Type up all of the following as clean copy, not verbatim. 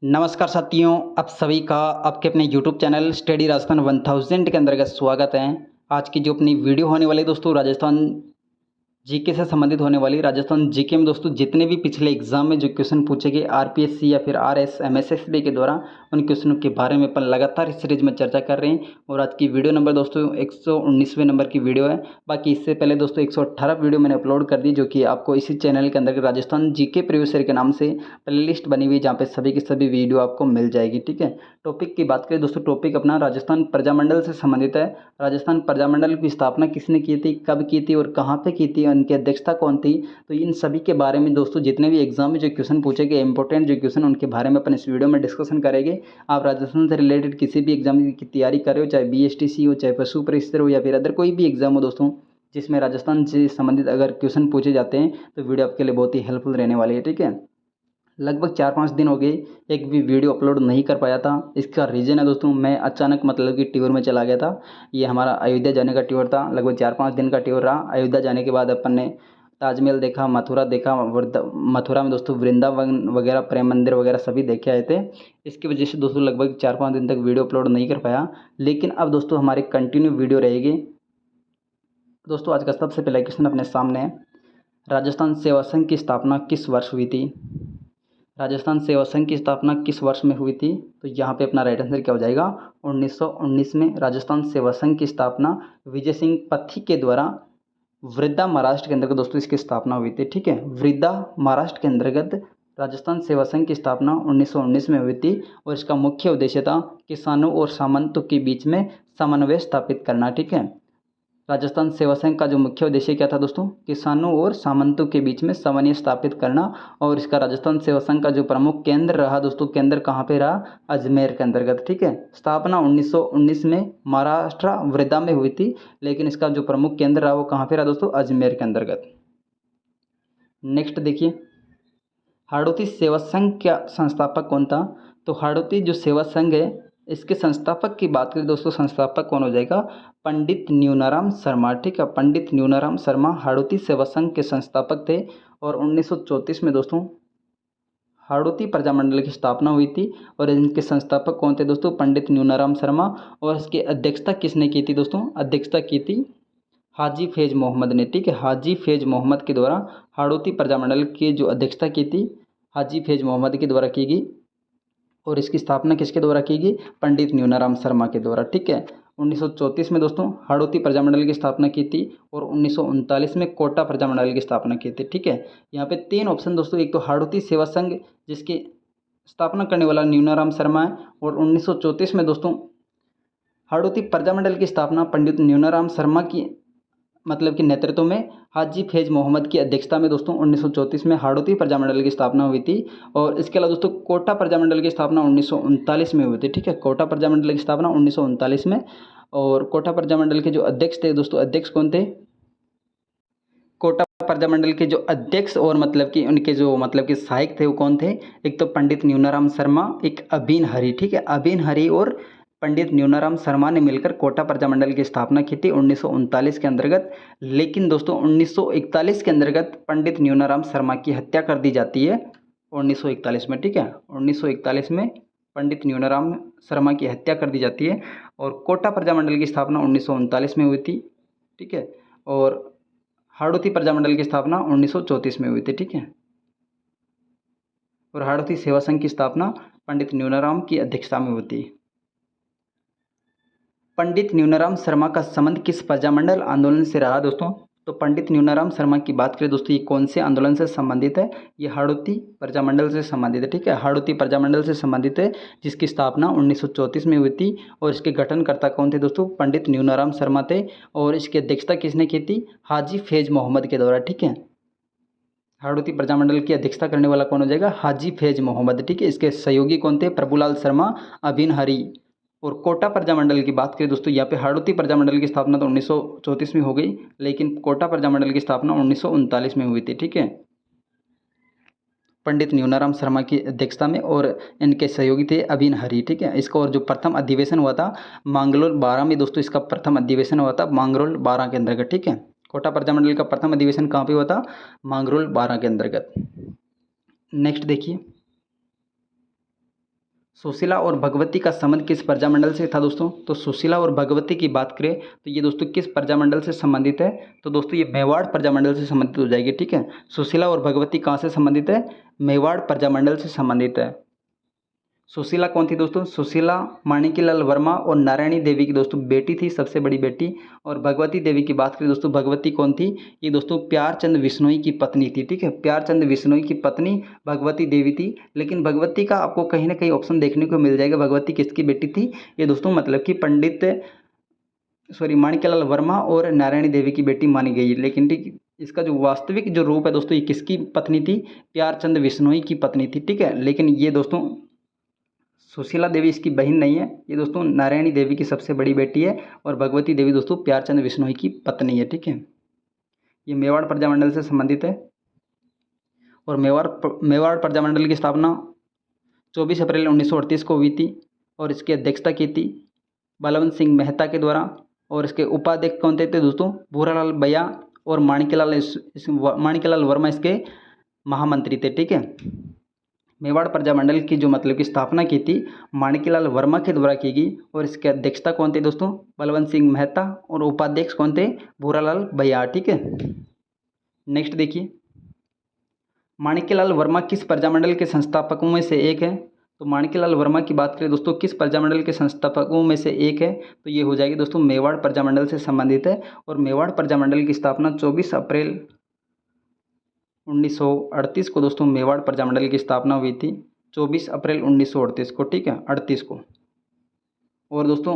नमस्कार साथियों, आप सभी का आपके अपने YouTube चैनल स्टडी राजस्थान 1000 के अंतर्गत स्वागत है। आज की जो अपनी वीडियो होने वाली है दोस्तों, राजस्थान जीके से संबंधित होने वाली। राजस्थान जीके में दोस्तों जितने भी पिछले एग्जाम में जो क्वेश्चन पूछे गए आरपीएससी या फिर आरएस एमएसएसबी के द्वारा, उन क्वेश्चनों के बारे में अपन लगातार इस सीरीज में चर्चा कर रहे हैं। और आज की वीडियो नंबर दोस्तों 119वें नंबर की वीडियो है। बाकी इससे पहले दोस्तों 118 वीडियो मैंने अपलोड कर दी, जो कि आपको इसी चैनल के अंदर राजस्थान जीके प्रीवियस ईयर के नाम से प्लेलिस्ट बनी हुई, जहाँ पे सभी की सभी वीडियो आपको मिल जाएगी। ठीक है, टॉपिक की बात करें दोस्तों, टॉपिक अपना राजस्थान प्रजामंडल से संबंधित है। राजस्थान प्रजामंडल की स्थापना किसने की थी, कब की थी और कहाँ पे की थी, उनकी अध्यक्षता कौन थी, तो इन सभी के बारे में दोस्तों जितने भी एग्जाम में जो क्वेश्चन पूछे गए इंपॉर्टेंट जो क्वेश्चन, उनके बारे में अपन इस वीडियो में डिस्कशन करेंगे। आप राजस्थान से रिलेटेड किसी भी एग्जाम की तैयारी कर रहे हो, चाहे बीएसटीसी हो, चाहे पशु परिक्षेत्र हो, या फिर अदर कोई भी एग्जाम हो दोस्तों जिसमें राजस्थान से संबंधित अगर क्वेश्चन पूछे जाते हैं, तो वीडियो आपके लिए बहुत ही हेल्पफुल रहने वाली है। ठीक है, लगभग 4-5 दिन हो गए एक भी वीडियो अपलोड नहीं कर पाया था। इसका रीज़न है दोस्तों, मैं अचानक मतलब कि टूर में चला गया था। ये हमारा अयोध्या जाने का टूर था, लगभग 4-5 दिन का टूर रहा। अयोध्या जाने के बाद अपन ने ताजमहल देखा, मथुरा देखा, मथुरा में दोस्तों वृंदावन वगैरह, प्रेम मंदिर वगैरह सभी देखे आए थे। इसकी वजह से दोस्तों लगभग 4-5 दिन तक वीडियो अपलोड नहीं कर पाया। लेकिन अब दोस्तों हमारी कंटिन्यू वीडियो रहेगी। दोस्तों आज का सबसे पहला क्वेश्चन अपने सामने है, राजस्थान सेवा संघ की स्थापना किस वर्ष हुई थी? राजस्थान सेवा संघ की स्थापना किस वर्ष में हुई थी? तो यहाँ पे अपना राइट आंसर क्या हो जाएगा, 1919 में राजस्थान सेवा संघ की स्थापना विजय सिंह पथी के द्वारा वृद्धा महाराष्ट्र के अंतर्गत दोस्तों इसकी स्थापना हुई थी। ठीक है, वृद्धा महाराष्ट्र के अंतर्गत राजस्थान सेवा संघ की स्थापना 1919 में हुई थी। और इसका मुख्य उद्देश्य था किसानों और सामंतों के बीच में समन्वय स्थापित करना। ठीक है, राजस्थान सेवा संघ का जो मुख्य उद्देश्य क्या था दोस्तों, किसानों और सामंतों के बीच में समन्वय स्थापित करना। और इसका राजस्थान सेवा संघ का जो प्रमुख केंद्र रहा दोस्तों, केंद्र कहाँ पे रहा, अजमेर के अंतर्गत। ठीक है, स्थापना 1919 में महाराष्ट्र वृद्धा में हुई थी, लेकिन इसका जो प्रमुख केंद्र रहा वो कहाँ पे रहा दोस्तों, अजमेर के अंतर्गत। नेक्स्ट देखिए, हाड़ौती सेवा संघ का संस्थापक कौन था? तो हाड़ौती जो सेवा संघ है, इसके संस्थापक की बात करें दोस्तों, संस्थापक कौन हो जाएगा, पंडित न्यूनाराम शर्मा। ठीक है, पंडित न्यूनाराम शर्मा हाड़ौती सेवा संघ के संस्थापक थे। और 1934 में दोस्तों हाड़ौती प्रजामंडल की स्थापना हुई थी। और इनके संस्थापक कौन थे दोस्तों, पंडित न्यूनाराम शर्मा। और इसकी अध्यक्षता किसने की थी दोस्तों, अध्यक्षता की थी हाजी फैज मोहम्मद ने। ठीक है, हाजी फैज मोहम्मद के द्वारा हाड़ौती प्रजामंडल की जो अध्यक्षता की थी हाजी फैज मोहम्मद के द्वारा की गई। और इसकी स्थापना किसके द्वारा की गई, पंडित न्यूनाराम शर्मा के द्वारा। ठीक है, 1934 में दोस्तों हाड़ौती प्रजामंडल की स्थापना की थी। और 1939 में कोटा प्रजामंडल की स्थापना की थी। ठीक है, यहाँ पे 3 ऑप्शन दोस्तों, एक तो हाड़ौती सेवा संघ जिसकी स्थापना करने वाला न्यूनाराम शर्मा है, और 1934 में दोस्तों हाड़ौती प्रजामंडल की स्थापना पंडित न्यूनाराम शर्मा की मतलब कि नेतृत्व में हाजी फैज मोहम्मद की अध्यक्षता में दोस्तों 1934 में हाड़ौती प्रजामंडल की स्थापना हुई थी। और इसके अलावा दोस्तों कोटा प्रजामंडल की स्थापना 1939 में हुई थी। ठीक है, कोटा प्रजामंडल की स्थापना 1939 में। और कोटा प्रजामंडल के जो अध्यक्ष थे दोस्तों, अध्यक्ष कौन थे, कोटा प्रजामंडल के जो अध्यक्ष और मतलब कि उनके जो मतलब कि सहायक थे वो कौन थे, एक तो पंडित न्यूनाराम शर्मा, एक अबीन हरी। ठीक है, अबीन हरी और पंडित न्यूनाराम शर्मा ने मिलकर कोटा प्रजामंडल की स्थापना की थी 1939 के अंतर्गत। लेकिन दोस्तों 1941 के अंतर्गत पंडित न्यूनाराम शर्मा की हत्या कर दी जाती है 1941 में। ठीक है, 1941 में पंडित न्यूनाराम शर्मा की हत्या कर दी जाती है। और कोटा प्रजामंडल की स्थापना 1939 में हुई थी। ठीक है, और हाड़ौती प्रजामंडल की स्थापना 1934 में हुई थी। ठीक है, और हाड़ौती सेवा संघ की स्थापना पंडित न्यूनाराम की अध्यक्षता में होती है। पंडित न्यूनाराम शर्मा का संबंध किस प्रजामंडल आंदोलन से रहा दोस्तों? तो पंडित न्यूनाराम शर्मा की बात करें दोस्तों, ये कौन से आंदोलन से संबंधित है, ये हाड़ौती प्रजामंडल से संबंधित है। ठीक है, हाड़ौती प्रजामंडल से संबंधित है, जिसकी स्थापना 1934 में हुई थी। और इसके गठनकर्ता कौन थे दोस्तों, पंडित न्यूनाराम शर्मा थे। और इसकी अध्यक्षता किसने की थी, हाजी फैज मोहम्मद के द्वारा। ठीक है, हाड़ौती प्रजामंडल की अध्यक्षता करने वाला कौन हो जाएगा, हाजी फैज मोहम्मद। ठीक है, इसके सहयोगी कौन थे, प्रभुलाल शर्मा, अबिन हरी। और कोटा प्रजामंडल की बात करें दोस्तों, यहाँ पे हाड़ौती प्रजामंडल की स्थापना तो 1934 में हो गई, लेकिन कोटा प्रजामंडल की स्थापना 1939 में हुई थी। ठीक है, पंडित न्यूनाराम शर्मा की अध्यक्षता में, और इनके सहयोगी थे अबिन हरी। ठीक है, इसका और जो प्रथम अधिवेशन हुआ था मांगरोल 12 में दोस्तों, इसका प्रथम अधिवेशन हुआ था मांगरोल 12 के अंतर्गत। ठीक है, कोटा प्रजामंडल का प्रथम अधिवेशन कहाँ पे हुआ था, मांगरोल 12 के अंतर्गत। नेक्स्ट देखिए, सुशीला और भगवती का संबंध किस प्रजामंडल से था दोस्तों? तो सुशीला और भगवती की बात करें तो ये दोस्तों किस प्रजामंडल से संबंधित है? तो दोस्तों ये मेवाड़ प्रजामंडल से संबंधित हो जाएगी, ठीक है। सुशीला और भगवती कहाँ से संबंधित है? मेवाड़ प्रजामंडल से संबंधित है। सुशीला कौन थी दोस्तों? सुशीला माणिक्यलाल वर्मा और नारायणी देवी की दोस्तों बेटी थी, सबसे बड़ी बेटी। और भगवती देवी की बात करें दोस्तों, भगवती कौन थी? ये दोस्तों प्यारचंद बिश्नोई की पत्नी थी, ठीक है। प्यारचंद बिश्नोई की पत्नी भगवती देवी थी। लेकिन भगवती का आपको कहीं ना कहीं ऑप्शन देखने को मिल जाएगा, भगवती किसकी बेटी थी? ये दोस्तों मतलब कि माणिक्यलाल वर्मा और नारायणी देवी की बेटी मानी गई है। लेकिन ठीक इसका जो वास्तविक जो रूप है दोस्तों, ये किसकी पत्नी थी? प्यारचंद बिश्नोई की पत्नी थी, ठीक है। लेकिन ये दोस्तों सुशीला देवी इसकी बहन नहीं है, ये दोस्तों नारायणी देवी की सबसे बड़ी बेटी है। और भगवती देवी दोस्तों प्यारचंद बिश्नोई की पत्नी है, ठीक है। ये मेवाड़ प्रजामंडल से संबंधित है। और मेवाड़ प्रजामंडल की स्थापना 24 अप्रैल 1938 को हुई थी और इसकी अध्यक्षता की थी बलवंत सिंह मेहता के द्वारा। और इसके उपाध्यक्ष कौन थे दोस्तों? भूरालाल भैया और माणिक्यलाल वर्मा इसके महामंत्री थे, ठीक है। मेवाड़ प्रजामंडल की जो मतलब की स्थापना की थी माणिक्यलाल वर्मा के द्वारा की गई। और इसके अध्यक्षता कौन थे दोस्तों? बलवंत सिंह मेहता। और उपाध्यक्ष कौन थे? भूरालाल भैया, ठीक है। नेक्स्ट देखिए, माणिक्यलाल वर्मा किस प्रजामंडल के संस्थापकों में से एक है? तो माणिक्यलाल वर्मा की बात करें दोस्तों, किस प्रजामंडल के संस्थापकों में से एक है? तो ये हो जाएगी दोस्तों मेवाड़ प्रजामंडल से संबंधित है। और मेवाड़ प्रजामंडल की स्थापना 24 अप्रैल 1938 को दोस्तों मेवाड़ प्रजामंडल की स्थापना हुई थी। 24 अप्रैल 1938 को, ठीक है, 38 को। और दोस्तों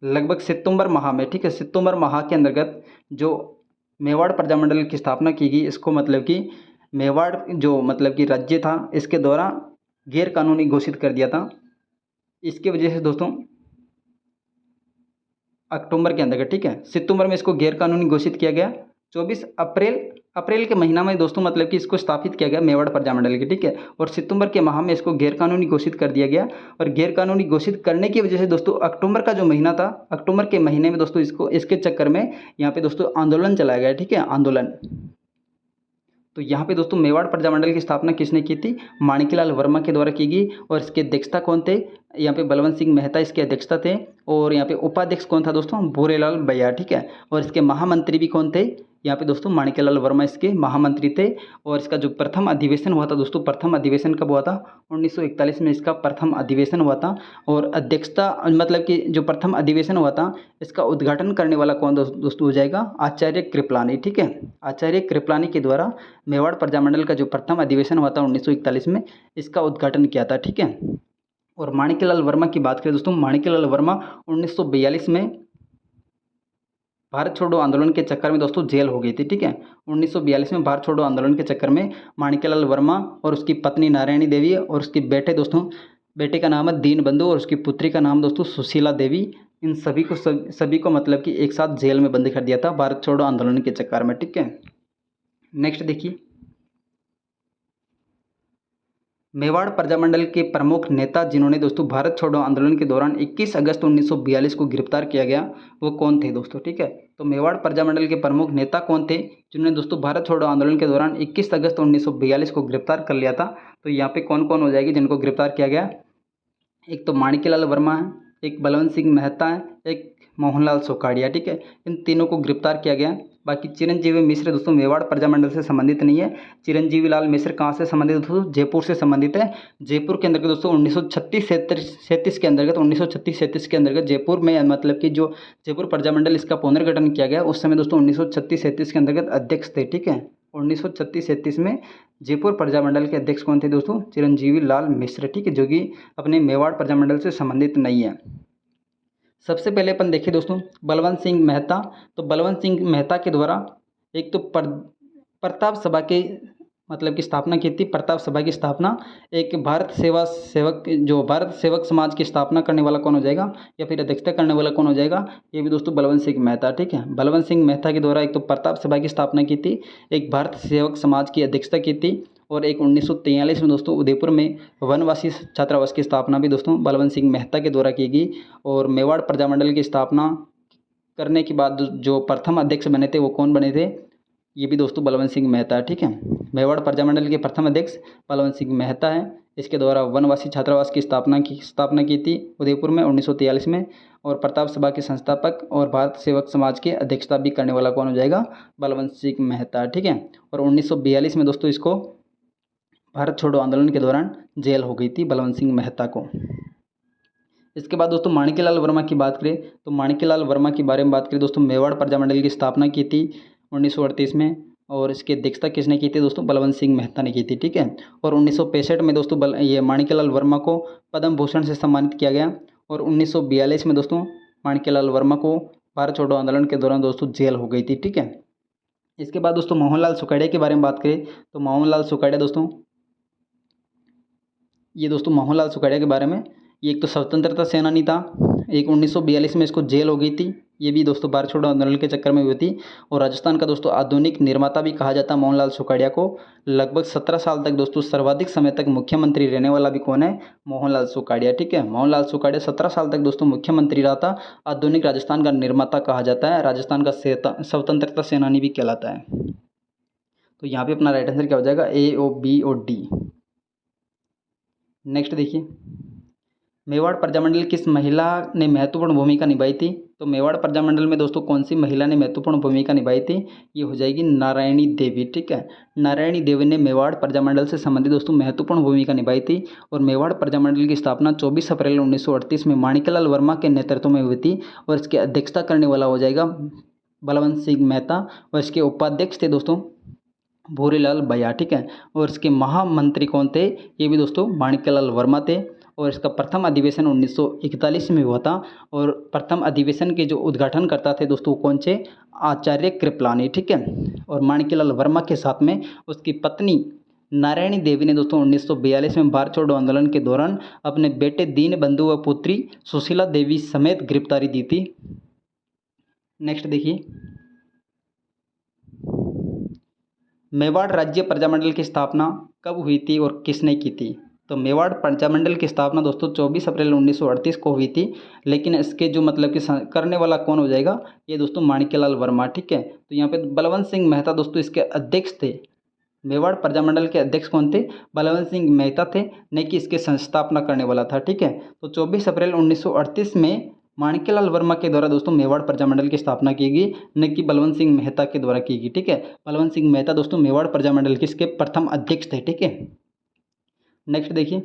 लगभग सितंबर माह में, ठीक है, सितंबर माह के अंतर्गत जो मेवाड़ प्रजामंडल की स्थापना की गई, इसको मतलब कि मेवाड़ जो मतलब कि राज्य था इसके द्वारा गैर कानूनी घोषित कर दिया था। इसके वजह से दोस्तों अक्टूबर के अंतर्गत, ठीक है, सितंबर में इसको गैर कानूनी घोषित किया गया। 24 अप्रैल के महीना में दोस्तों मतलब कि इसको स्थापित किया गया मेवाड़ प्रजामंडल की, ठीक है। और सितंबर के माह में इसको गैर कानूनी घोषित कर दिया गया। और गैर कानूनी घोषित करने की वजह से दोस्तों अक्टूबर का जो महीना था, अक्टूबर के महीने में दोस्तों इसके चक्कर में यहाँ पे दोस्तों आंदोलन चलाया गया, ठीक है, आंदोलन। तो यहाँ पे दोस्तों मेवाड़ प्रजामंडल की स्थापना किसने की थी? माणिक्यलाल वर्मा के द्वारा की गई। और इसके अध्यक्षता कौन थे? यहाँ पे बलवंत सिंह मेहता इसके अध्यक्षता थे। और यहाँ पे उपाध्यक्ष कौन था दोस्तों? भूरेलाल भैया, ठीक है। और इसके महामंत्री भी कौन थे? यहाँ पे दोस्तों माणिक्यलाल वर्मा इसके महामंत्री थे। और इसका जो प्रथम अधिवेशन हुआ था दोस्तों, प्रथम अधिवेशन कब हुआ था? 1941 में इसका प्रथम अधिवेशन हुआ था। और अध्यक्षता मतलब कि जो प्रथम अधिवेशन हुआ था इसका उद्घाटन करने वाला कौन दोस्तों हो जाएगा? आचार्य कृपलानी, ठीक है। आचार्य कृपलानी के द्वारा मेवाड़ प्रजामंडल का जो प्रथम अधिवेशन हुआ था 1941 में, इसका उद्घाटन किया था, ठीक है। और माणिक्यलाल वर्मा की बात करें दोस्तों, माणिक्यलाल वर्मा 1942 में भारत छोड़ो आंदोलन के चक्कर में दोस्तों जेल हो गई थी, ठीक है। 1942 में भारत छोड़ो आंदोलन के चक्कर में माणिक्यलाल वर्मा और उसकी पत्नी नारायणी देवी और उसके बेटे दोस्तों, बेटे का नाम है दीनबंधु और उसकी पुत्री का नाम दोस्तों सुशीला देवी, इन सभी को मतलब कि एक साथ जेल में बंद कर दिया था भारत छोड़ो आंदोलन के चक्कर में, ठीक है। नेक्स्ट देखिए, मेवाड़ प्रजामंडल के प्रमुख नेता जिन्होंने दोस्तों भारत छोड़ो आंदोलन के दौरान 21 अगस्त 1942 को गिरफ्तार किया गया, वो कौन थे दोस्तों, ठीक है। तो मेवाड़ प्रजामंडल के प्रमुख नेता कौन थे जिन्होंने दोस्तों भारत छोड़ो आंदोलन के दौरान 21 अगस्त 1942 को गिरफ्तार कर लिया था? तो यहाँ पे कौन कौन हो जाएगी जिनको गिरफ्तार किया गया? एक तो माणिक्यलाल वर्मा है, एक बलवंत सिंह मेहता है, एक मोहनलाल सोकाड़िया, ठीक है। इन तीनों को गिरफ्तार किया गया। बाकी चिरंजीवी मिश्र दोस्तों मेवाड़ प्रजामंडल से संबंधित नहीं है। चिरंजीवी लाल मिश्र कहाँ से संबंधित दोस्तों? जयपुर से संबंधित है। जयपुर के अंतर्गत दोस्तों 1936-37 के अंतर्गत 1936-37 के अंतर्गत जयपुर में मतलब कि जो जयपुर प्रजामंडल इसका पुनर्गठन किया गया, उस समय दोस्तों 1936-37 के अंतर्गत अध्यक्ष थे, ठीक है। 1936-37 में जयपुर प्रजामंडल के अध्यक्ष कौन थे दोस्तों? चिरंजीवी लाल मिश्र, ठीक है, जो कि अपने मेवाड़ प्रजामंडल से संबंधित नहीं है। सबसे पहले अपन देखें दोस्तों बलवंत सिंह मेहता। तो बलवंत सिंह मेहता के द्वारा एक तो प्रताप सभा के मतलब की स्थापना की थी। प्रताप सभा की स्थापना एक भारत सेवक समाज की स्थापना करने वाला कौन हो जाएगा या फिर अध्यक्षता करने वाला कौन हो जाएगा? ये भी दोस्तों बलवंत सिंह मेहता, ठीक है। बलवंत सिंह मेहता के द्वारा एक तो प्रताप सभा की स्थापना की थी, एक भारत सेवक समाज की अध्यक्षता की थी और एक 1943 में दोस्तों उदयपुर में वनवासी छात्रावास की स्थापना भी दोस्तों बलवंत सिंह मेहता के द्वारा की गई। और मेवाड़ प्रजामंडल की स्थापना करने के बाद जो प्रथम अध्यक्ष बने थे वो कौन बने थे? ये भी दोस्तों बलवंत सिंह मेहता है, ठीक है। मेवाड़ प्रजामंडल के प्रथम अध्यक्ष बलवंत सिंह मेहता है। इसके द्वारा वनवासी छात्रावास की स्थापना की थी उदयपुर में 1943 में। और प्रताप सभा के संस्थापक और भारत सेवक समाज के अध्यक्षता भी करने वाला कौन हो जाएगा? बलवंत सिंह मेहता, ठीक है। और 1942 में दोस्तों इसको भारत छोड़ो आंदोलन के दौरान जेल हो गई थी बलवंत सिंह मेहता को। इसके बाद दोस्तों माणिक्यलाल वर्मा की बात करें तो माणिक्यलाल वर्मा के बारे में बात करें दोस्तों, मेवाड़ प्रजामंडल की स्थापना की थी 1938 में। और इसकी अध्यक्षता किसने की थी दोस्तों? बलवंत सिंह मेहता ने की थी, ठीक है। और 1965 में दोस्तों ये माणिक्यलाल वर्मा को पद्म भूषण से सम्मानित किया गया। और 1942 में दोस्तों माणिक्यलाल वर्मा को भारत छोड़ो आंदोलन के दौरान दोस्तों जेल हो गई थी, ठीक है। इसके बाद दोस्तों मोहनलाल सुखाड़िया के बारे में बात करें तो मोहनलाल सुखाड़िया दोस्तों, ये दोस्तों मोहनलाल सुखाड़िया के बारे में, ये एक तो स्वतंत्रता सेनानी था। एक 1942 में इसको जेल हो गई थी, ये भी दोस्तों भारत छोड़ो आंदोलन के चक्कर में हुई थी। और राजस्थान का दोस्तों आधुनिक निर्माता भी कहा जाता है मोहनलाल सुखाड़िया को। लगभग 17 साल तक दोस्तों सर्वाधिक समय तक मुख्यमंत्री रहने वाला भी कौन है? मोहनलाल सुखाड़िया, ठीक है। मोहनलाल सुखाड़िया 17 साल तक दोस्तों मुख्यमंत्री रहा था। आधुनिक राजस्थान का निर्माता कहा जाता है, राजस्थान का स्वतंत्रता सेनानी भी कहलाता है। तो यहाँ पे अपना राइट आंसर क्या हो जाएगा? ए और बी और डी। नेक्स्ट देखिए, मेवाड़ प्रजामंडल किस महिला ने महत्वपूर्ण भूमिका निभाई थी? तो मेवाड़ प्रजामंडल में दोस्तों कौन सी महिला ने महत्वपूर्ण भूमिका निभाई थी? ये हो जाएगी नारायणी देवी, ठीक है। नारायणी देवी ने मेवाड़ प्रजामंडल से संबंधित दोस्तों महत्वपूर्ण भूमिका निभाई थी। और मेवाड़ प्रजामंडल की स्थापना 24 अप्रैल 1938 में माणिक्यलाल वर्मा के नेतृत्व में हुई थी। और इसकी अध्यक्षता करने वाला हो जाएगा बलवंत सिंह मेहता। और इसके उपाध्यक्ष थे दोस्तों भूरीलाल बया, ठीक है। और इसके महामंत्री कौन थे? ये भी दोस्तों माणिक्यलाल वर्मा थे। और इसका प्रथम अधिवेशन 1941 में हुआ था। और प्रथम अधिवेशन के जो उद्घाटन करता थे दोस्तों कौन थे? आचार्य कृपलानी, ठीक है। और माणिक्यलाल वर्मा के साथ में उसकी पत्नी नारायणी देवी ने दोस्तों 1942 में भारत छोड़ो आंदोलन के दौरान अपने बेटे दीनबंधु व पुत्री सुशीला देवी समेत गिरफ्तारी दी थी। नेक्स्ट देखिए, मेवाड़ राज्य प्रजामंडल की स्थापना कब हुई थी और किसने की थी? तो मेवाड़ प्रजामंडल की स्थापना दोस्तों 24 अप्रैल 1938 को हुई थी। लेकिन इसके जो मतलब कि करने वाला कौन हो जाएगा? ये दोस्तों माणिक्यलाल वर्मा, ठीक है। तो यहाँ पे बलवंत सिंह मेहता दोस्तों इसके अध्यक्ष थे। मेवाड़ प्रजामंडल के अध्यक्ष कौन थे? बलवंत सिंह मेहता थे, न कि इसके संस्थापना करने वाला था, ठीक है। तो 24 अप्रैल 1938 में माणिक्यलाल वर्मा के द्वारा दोस्तों मेवाड़ प्रजामंडल की स्थापना की गई, न कि बलवंत सिंह मेहता के द्वारा की गई, ठीक है। बलवंत सिंह मेहता दोस्तों मेवाड़ प्रजामंडल के इसके प्रथम अध्यक्ष थे, ठीक है। नेक्स्ट देखिए,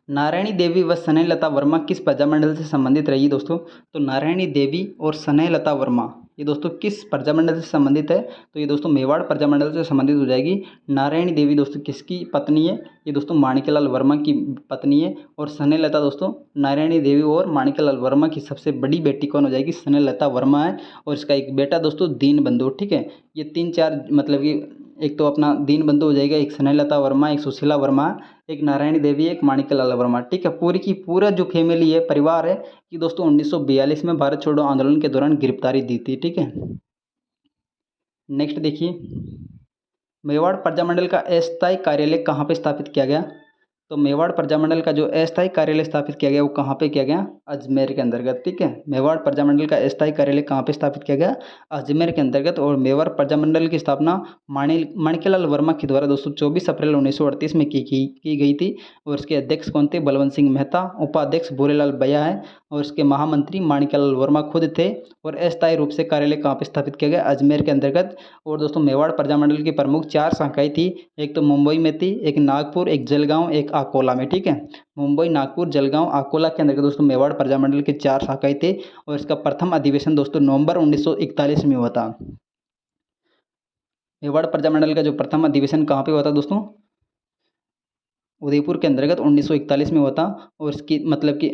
नारायणी देवी व स्नेहलता वर्मा किस प्रजामंडल से संबंधित रही दोस्तों? तो नारायणी देवी और स्नेहलता वर्मा ये दोस्तों किस प्रजामंडल से संबंधित है? तो ये दोस्तों मेवाड़ प्रजामंडल से संबंधित हो जाएगी। नारायणी देवी दोस्तों किसकी पत्नी है? ये दोस्तों माणिक्यलाल वर्मा की पत्नी है। और स्नेहलता दोस्तों नारायणी देवी और माणिक्यलाल वर्मा की सबसे बड़ी बेटी कौन हो जाएगी? स्नेहलता वर्मा है। और इसका एक बेटा दोस्तों दीनबंधु, ठीक है। ये 3-4 मतलब कि एक तो अपना दीनबंधु हो जाएगा, एक स्नेहलता वर्मा, एक सुशीला वर्मा, एक नारायणी देवी, एक माणिक्यलाल वर्मा, ठीक है। पूरी की पूरा जो फैमिली है, परिवार है, कि दोस्तों 1942 में भारत छोड़ो आंदोलन के दौरान गिरफ्तारी दी थी, ठीक है। नेक्स्ट देखिए, मेवाड़ प्रजामंडल का अस्थायी कार्यालय कहाँ पे स्थापित किया गया? तो मेवाड़ प्रजामंडल का जो अस्थायी कार्यालय स्थापित किया गया वो कहाँ पे किया गया? अजमेर के अंतर्गत, ठीक है। मेवाड़ प्रजामंडल का अस्थायी कार्यालय कहाँ पे स्थापित किया गया? अजमेर के अंतर्गत। और मेवाड़ प्रजामंडल की स्थापना माणिक्यलाल वर्मा के द्वारा दोस्तों 24 अप्रैल 1938 में की गई थी। और इसके अध्यक्ष कौन थे? बलवंत सिंह मेहता। उपाध्यक्ष भूरीलाल बया है। और इसके महामंत्री माणिक्यलाल वर्मा खुद थे। और अस्थायी रूप से कार्यालय कहाँ पे स्थापित किया गया? अजमेर के अंतर्गत। और दोस्तों मेवाड़ प्रजामंडल की प्रमुख 4 शाखाएं थी। एक तो मुंबई में थी, एक नागपुर, एक जलगांव, एक अकोला में, ठीक है। मुंबई, नागपुर, जलगांव, अकोला के अंतर्गत दोस्तों मेवाड़ प्रजामंडल के 4 शाखाएं थे। और इसका प्रथम अधिवेशन दोस्तों नवंबर 1941 में हुआ था। मेवाड़ प्रजामंडल का जो प्रथम अधिवेशन कहाँ पे हुआ था दोस्तों? उदयपुर के अंतर्गत 1941 में हुआ था। और इसकी मतलब कि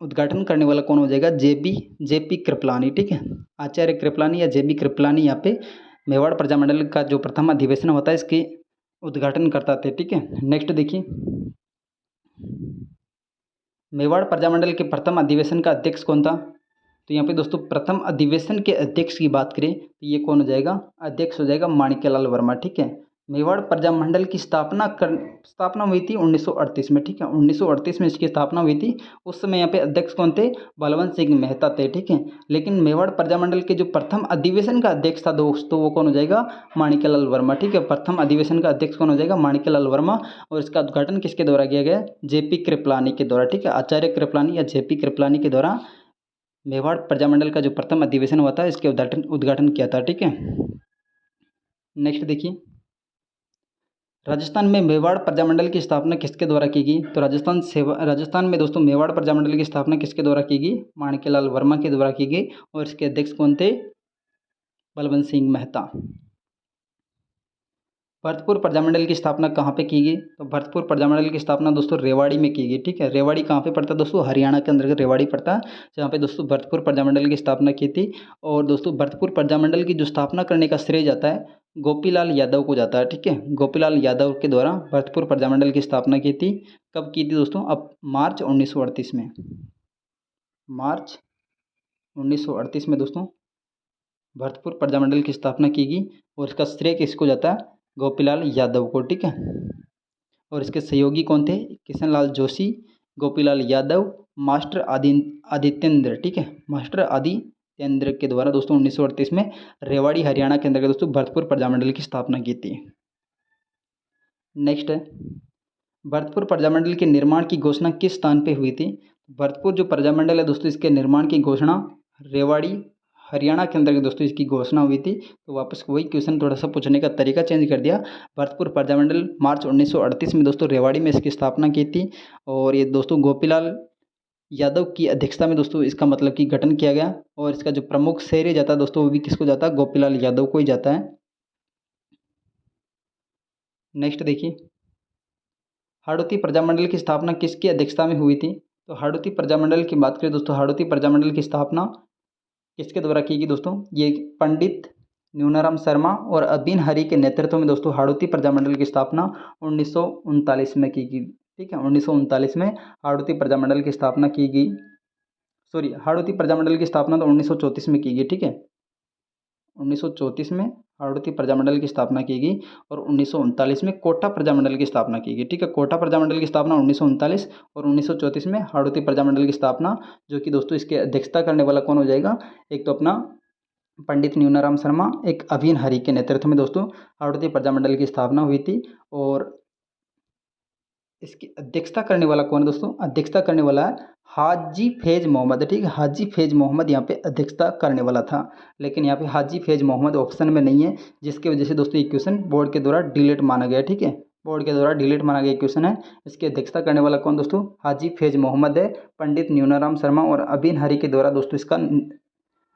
उद्घाटन करने वाला कौन हो जाएगा? जेपी कृपलानी, ठीक है। आचार्य कृपलानी या जेबी कृपलानी यहाँ पे मेवाड़ प्रजामंडल का जो प्रथम अधिवेशन होता है इसके उद्घाटन करता थे, ठीक है। नेक्स्ट देखिए, मेवाड़ प्रजामंडल के प्रथम अधिवेशन का अध्यक्ष कौन था? तो यहाँ पे दोस्तों प्रथम अधिवेशन के अध्यक्ष की बात करें तो ये कौन हो जाएगा? अध्यक्ष हो जाएगा माणिक्यलाल वर्मा, ठीक है। मेवाड़ प्रजामंडल की स्थापना हुई थी 1938 में, ठीक है। 1938 में इसकी स्थापना हुई थी। उस समय यहाँ पे अध्यक्ष कौन थे? बलवंत सिंह मेहता थे, ठीक है। लेकिन मेवाड़ प्रजामंडल के जो प्रथम अधिवेशन का अध्यक्ष था दोस्तों, वो कौन हो जाएगा? माणिक्यलाल वर्मा, ठीक है। प्रथम अधिवेशन का अध्यक्ष कौन हो जाएगा? माणिक्यलाल वर्मा। और इसका उद्घाटन किसके द्वारा किया गया? जेपी कृपलानी के द्वारा, ठीक है। आचार्य कृपलानी या जेपी कृपलानी के द्वारा मेवाड़ प्रजामंडल का जो प्रथम अधिवेशन हुआ था, इसके उद्घाटन किया था, ठीक है। नेक्स्ट देखिए, राजस्थान में मेवाड़ प्रजामंडल की स्थापना किसके द्वारा की गई? तो राजस्थान में दोस्तों मेवाड़ प्रजामंडल की स्थापना किसके द्वारा की गई? माणिक्यलाल वर्मा के द्वारा की गई। और इसके अध्यक्ष कौन थे? बलवंत सिंह मेहता। भरतपुर प्रजामंडल की स्थापना कहाँ पे की गई? तो भरतपुर प्रजामंडल की स्थापना दोस्तों रेवाड़ी में की गई, ठीक है। रेवाड़ी कहाँ पे पड़ता है दोस्तों? हरियाणा के अंतर्गत रेवाड़ी पड़ता है, जहाँ पे दोस्तों भरतपुर प्रजामंडल की स्थापना की थी। और दोस्तों भरतपुर प्रजामंडल की जो स्थापना करने का श्रेय जाता है गोपीलाल यादव को जाता है, ठीक है। गोपीलाल यादव के द्वारा भरतपुर प्रजामंडल की स्थापना की थी। कब की थी दोस्तों? अब मार्च 1938 में। मार्च 1938 में दोस्तों भरतपुर प्रजामंडल की स्थापना की गई। और इसका श्रेय किसको जाता है? गोपीलाल यादव को, ठीक है। और इसके सहयोगी कौन थे? किशन लाल जोशी, गोपीलाल यादव, मास्टर आदित्येंद्र, ठीक है। मास्टर आदित्येंद्र के द्वारा दोस्तों 1938 में रेवाड़ी हरियाणा के अंतर्गत दोस्तों भरतपुर प्रजामंडल की स्थापना की थी। नेक्स्ट है, भरतपुर प्रजामंडल के निर्माण की घोषणा किस स्थान पे हुई थी? भरतपुर जो प्रजामंडल है दोस्तों, इसके निर्माण की घोषणा रेवाड़ी हरियाणा के अंतर्गत दोस्तों इसकी घोषणा हुई थी। तो वापस वही क्वेश्चन थोड़ा सा पूछने का तरीका चेंज कर दिया। भरतपुर प्रजामंडल मार्च 1938 में दोस्तों रेवाड़ी में इसकी स्थापना की थी। और ये दोस्तों गोपीलाल यादव की अध्यक्षता में दोस्तों इसका मतलब कि गठन किया गया। और इसका जो प्रमुख श्रेय जाता है दोस्तों, वो भी किसको जाता है? गोपीलाल यादव को ही जाता है। नेक्स्ट देखिए, हाड़ौती प्रजामंडल की स्थापना किसकी अध्यक्षता में हुई थी? तो हाड़ौती प्रजामंडल की बात करें दोस्तों, हाड़ौती प्रजामंडल की स्थापना किसके द्वारा की गई दोस्तों? ये पंडित न्यूनाराम शर्मा और अबिन हरि के नेतृत्व में दोस्तों हाड़ौती प्रजामंडल की स्थापना 1939 में की गई, ठीक है। 1939 में हाड़ौती प्रजामंडल की स्थापना की गई। सॉरी, हाड़ौती प्रजामंडल की स्थापना तो 1934 में की गई, ठीक है। 1934 में हाड़ौती प्रजामंडल की स्थापना की गई। और 1939 में कोटा प्रजामंडल की स्थापना की गई, ठीक है। कोटा प्रजामंडल की स्थापना 1939 और 1934 में हाड़ौती प्रजामंडल की स्थापना, जो कि दोस्तों इसके अध्यक्षता करने वाला कौन हो जाएगा? एक तो अपना पंडित न्यूनाराम शर्मा, एक अभिन हरि के नेतृत्व में दोस्तों हाड़ौती प्रजामंडल की स्थापना हुई थी। और इसकी अध्यक्षता करने वाला कौन है दोस्तों? अध्यक्षता करने वाला है हाजी फैज मोहम्मद, ठीक है। हाजी फैज मोहम्मद यहाँ पे अध्यक्षता करने वाला था। लेकिन यहाँ पे हाजी फैज मोहम्मद ऑप्शन में नहीं है, जिसकी वजह से दोस्तों ये क्वेश्चन बोर्ड के द्वारा डिलीट माना गया, ठीक है। बोर्ड के द्वारा डिलीट माना गया क्वेश्चन है। इसकी अध्यक्षता करने वाला कौन दोस्तों? हाजी फैज मोहम्मद है। पंडित न्यूनाराम शर्मा और अबिन हरि के द्वारा दोस्तों इसका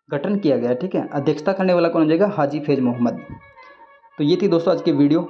गठन किया गया, ठीक है। अध्यक्षता करने वाला कौन हो जाएगा? हाजी फैज मोहम्मद। तो ये थी दोस्तों आज की वीडियो।